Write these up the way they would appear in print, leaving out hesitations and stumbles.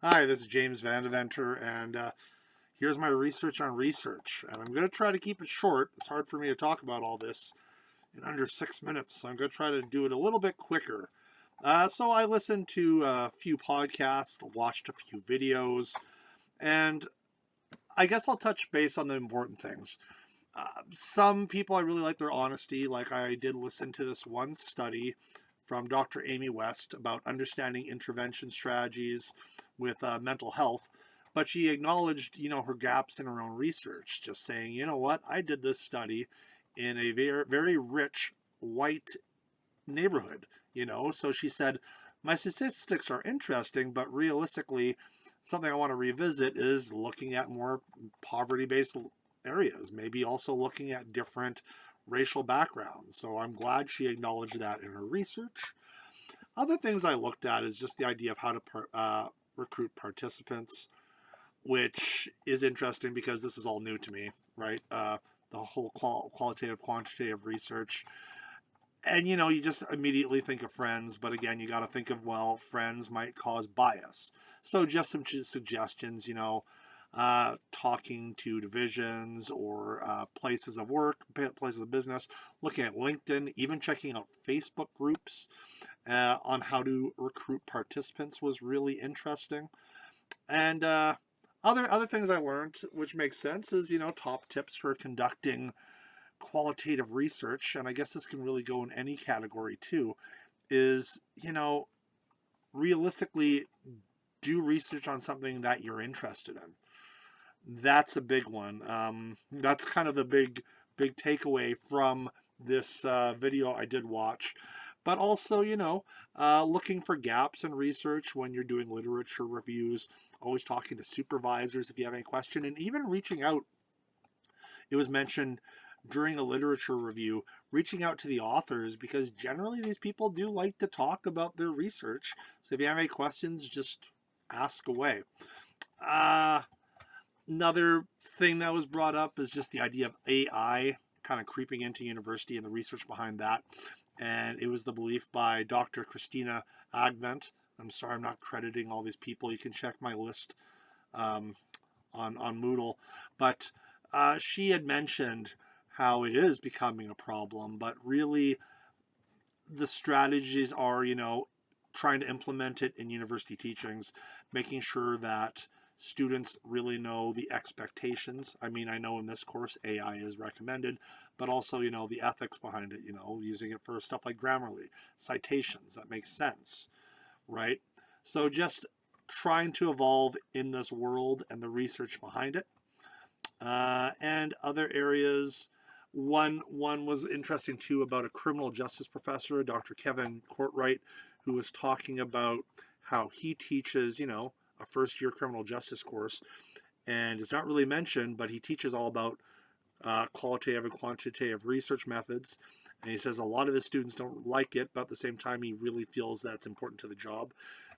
Hi, this is James Vandeventer, and here's my research on research. And I'm going to try to keep it short. It's hard for me to talk about all this in under 6 minutes, so I'm going to try to do it a little bit quicker. So I listened to a few podcasts, watched a few videos, and I guess I'll touch base on the important things. Some people, I really like their honesty. Like, I did listen to this one study from Dr. Amy West about understanding intervention strategies with mental health. But she acknowledged, her gaps in her own research, just saying, you know what, I did this study in a very, very rich white neighborhood, So she said, my statistics are interesting, but realistically, something I want to revisit is looking at more poverty based areas, maybe also looking at different racial backgrounds. So I'm glad she acknowledged that in her research. Other things I looked at is just the idea of how to recruit participants, which is interesting because this is all new to me, right? The whole qualitative, quantitative research. And you just immediately think of friends, but again, you got to think of, well, friends might cause bias. So just some suggestions, talking to divisions or places of work, places of business, looking at LinkedIn, even checking out Facebook groups on how to recruit participants was really interesting. And other things I learned, which makes sense, is top tips for conducting qualitative research, and I guess this can really go in any category too, is realistically do research on something that you're interested in. That's a big one. That's kind of the big takeaway from this video I did watch. But also, looking for gaps in research when you're doing literature reviews, always talking to supervisors if you have any question, and even reaching out. It was mentioned during a literature review, reaching out to the authors, because generally these people do like to talk about their research. So if you have any questions, just ask away. Another thing that was brought up is just the idea of AI kind of creeping into university and the research behind that. And it was the belief by Dr. Christina Agvent. I'm sorry, I'm not crediting all these people. You can check my list on Moodle. But she had mentioned how it is becoming a problem, but really the strategies are, trying to implement it in university teachings, making sure that students really know the expectations. I mean, I know in this course AI is recommended, but also, the ethics behind it, using it for stuff like Grammarly, citations, that makes sense, right? So just trying to evolve in this world and the research behind it. And other areas, one was interesting too about a criminal justice professor, Dr. Kevin Courtwright, who was talking about how he teaches, a first year criminal justice course. And it's not really mentioned, but he teaches all about qualitative and quantitative research methods. And he says a lot of the students don't like it, but at the same time, he really feels that's important to the job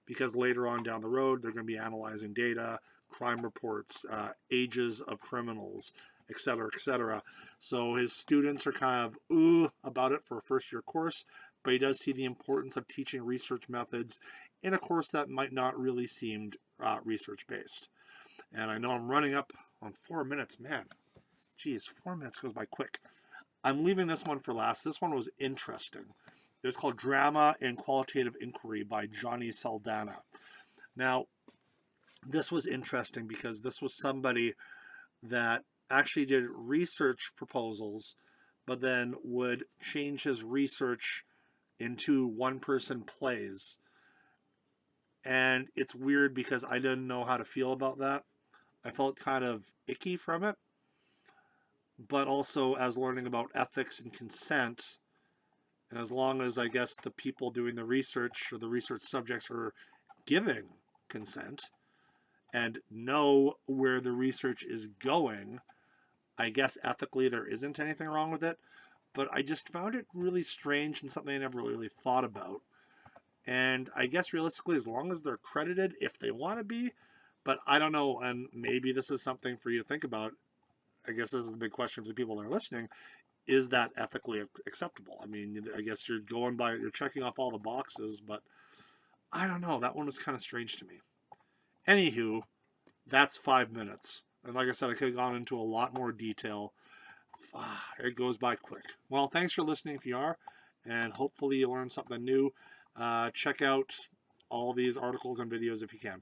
because later on down the road, they're going to be analyzing data, crime reports, ages of criminals, et cetera, et cetera. So his students are kind of about it for a first year course, but he does see the importance of teaching research methods in a course that might not really seem research based. And I know I'm running up on 4 minutes, man. Geez, 4 minutes goes by quick. I'm leaving this one for last. This one was interesting. It was called Drama and Qualitative Inquiry by Johnny Saldana. Now, this was interesting because this was somebody that actually did research proposals, but then would change his research into one person plays. And it's weird because I didn't know how to feel about that. I felt kind of icky from it. But also, as learning about ethics and consent, and as long as I guess the people doing the research or the research subjects are giving consent and know where the research is going, I guess ethically there isn't anything wrong with it. But I just found it really strange and something I never really thought about. And I guess realistically, as long as they're credited, if they want to be, but I don't know, and maybe this is something for you to think about. I guess this is the big question for the people that are listening. Is that ethically acceptable? I mean, I guess you're checking off all the boxes, but I don't know. That one was kind of strange to me. Anywho, that's 5 minutes. And like I said, I could have gone into a lot more detail. It goes by quick. Well, thanks for listening if you are, and hopefully you learned something new. Check out all these articles and videos if you can.